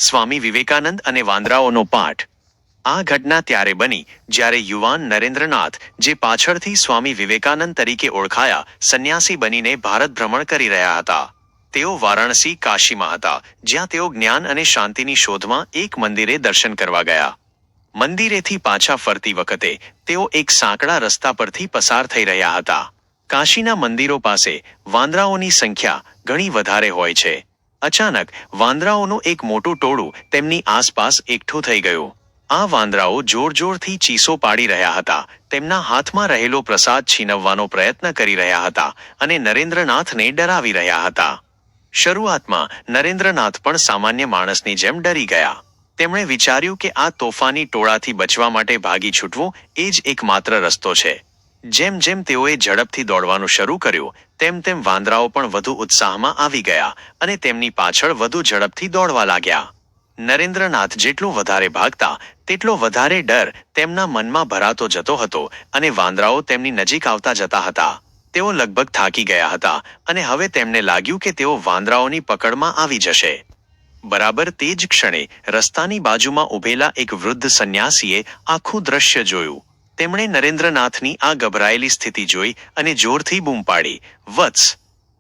સ્વામી વિવેકાનંદ અને વાંદરાઓનો પાઠ। આ ઘટના ત્યારે બની જ્યારે યુવાન નરેન્દ્રનાથ, જે પાછળથી સ્વામી વિવેકાનંદ તરીકે ઓળખાયા, સંન્યાસી બનીને ભારત ભ્રમણ કરી રહ્યા હતા। તેઓ વારાણસી, કાશીમાં હતા, જ્યાં તેઓ જ્ઞાન અને શાંતિની શોધમાં એક મંદિરે દર્શન કરવા ગયા। મંદિરેથી પાછા ફરતી વખતે તેઓ એક સાંકડા રસ્તા પરથી પસાર થઈ રહ્યા હતા। કાશીના મંદિરો પાસે વાંદરાઓની સંખ્યા ઘણી વધારે હોય છે। અચાનક વાંદરાઓનું એક મોટું ટોળું તેમની આસપાસ એકઠું થઈ ગયું। આ વાંદરાઓ જોરજોરથી ચીસો પાડી રહ્યા હતા, તેમના હાથમાં રહેલો પ્રસાદ છીનવવાનો પ્રયત્ન કરી રહ્યા હતા અને નરેન્દ્રનાથને ડરાવી રહ્યા હતા। શરૂઆતમાં નરેન્દ્રનાથ પણ સામાન્ય માણસની જેમ ડરી ગયા। તેમણે વિચાર્યું કે આ તોફાની ટોળાથી બચવા માટે ભાગી છૂટવું એ જ એકમાત્ર રસ્તો છે। જેમ જેમ તેઓએ ઝડપથી દોડવાનું શરૂ કર્યું, તેમ તેમ વાંદરાઓ પણ વધુ ઉત્સાહમાં આવી ગયા અને તેમની પાછળ વધુ ઝડપથી દોડવા લાગ્યા। નરેન્દ્રનાથ જેટલું વધારે ભાગતા, તેટલો વધારે ડર તેમના મનમાં ભરાતો જતો હતો અને વાંદરાઓ તેમની નજીક આવતા જતા હતા। તેઓ લગભગ થાકી ગયા હતા અને હવે તેમને લાગ્યું કે તેઓ વાંદરાઓની પકડમાં આવી જશે। બરાબર તે જ ક્ષણે રસ્તાની બાજુમાં ઊભેલા એક વૃદ્ધ સંન્યાસીએ આખું દ્રશ્ય જોયું। તેમણે નરેન્દ્રનાથની આ ગભરાયેલી સ્થિતિ જોઈ અને જોરથી બૂમ પાડી, "વત્સ,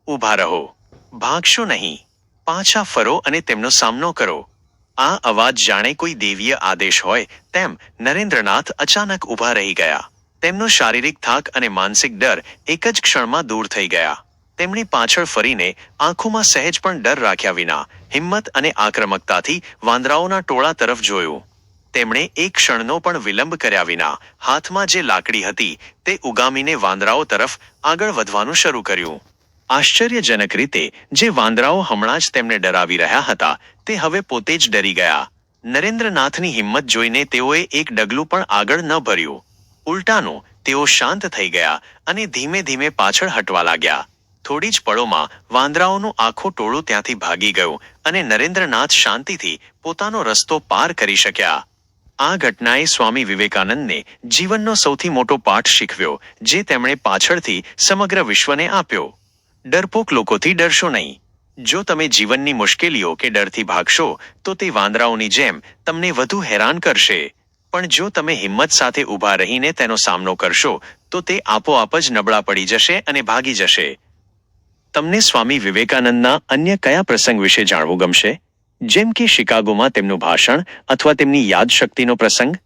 ઊભા રહો, ભાગશો નહીં, પાછા ફરો અને તેમનો સામનો કરો." આ અવાજ જાણે કોઈ દૈવીય આદેશ હોય તેમ નરેન્દ્રનાથ અચાનક ઊભા રહી ગયા। તેમનો શારીરિક થાક અને માનસિક ડર એક જ ક્ષણમાં દૂર થઈ ગયા। તેમણે પાછળ ફરીને આંખોમાં સહેજ પણ ડર રાખ્યા વિના હિંમત અને આક્રમકતાથી વાંદરાઓના ટોળા તરફ જોયું। તેમણે એક ક્ષણનો પણ વિલંબ કર્યા વિના હાથમાં જે લાકડી હતી તે ઉગામીને વાંદરાઓ તરફ આગળ વધવાનું શરૂ કર્યું। આશ્ચર્યજનક રીતે જે વાંદરાઓ હમણાં જ તેમને ડરાવી રહ્યા હતા, તે હવે પોતે જ ડરી ગયા। નરેન્દ્રનાથની હિંમત જોઈને તેઓએ એક ડગલું પણ આગળ ન ભર્યું। ઉલટાનું, તેઓ શાંત થઈ ગયા અને ધીમે ધીમે પાછળ હટવા લાગ્યા। થોડી જ પળોમાં વાંદરાઓનું આખું ટોળું ત્યાંથી ભાગી ગયું અને નરેન્દ્રનાથ શાંતિથી પોતાનો રસ્તો પાર કરી શક્યા। આ ઘટનાએ સ્વામી વિવેકાનંદને જીવનનો સૌથી મોટો પાઠ શીખવ્યો, જે તેમણે પાછળથી સમગ્ર વિશ્વને આપ્યો। ડરપોક લોકોથી ડરશો નહીં। જો તમે જીવનની મુશ્કેલીઓ કે ડરથી ભાગશો, તો તે વાંદરાઓની જેમ તમને વધુ હેરાન કરશે। પણ જો તમે હિંમત સાથે ઊભા રહીને તેનો સામનો કરશો, તો તે આપોઆપ જ નબળા પડી જશે અને ભાગી જશે। તમને સ્વામી વિવેકાનંદના અન્ય કયા પ્રસંગ વિશે જાણવું ગમશે, જેમ કે શિકાગોમાં તેમનું ભાષણ અથવા તેમની યાદશક્તિનો પ્રસંગ?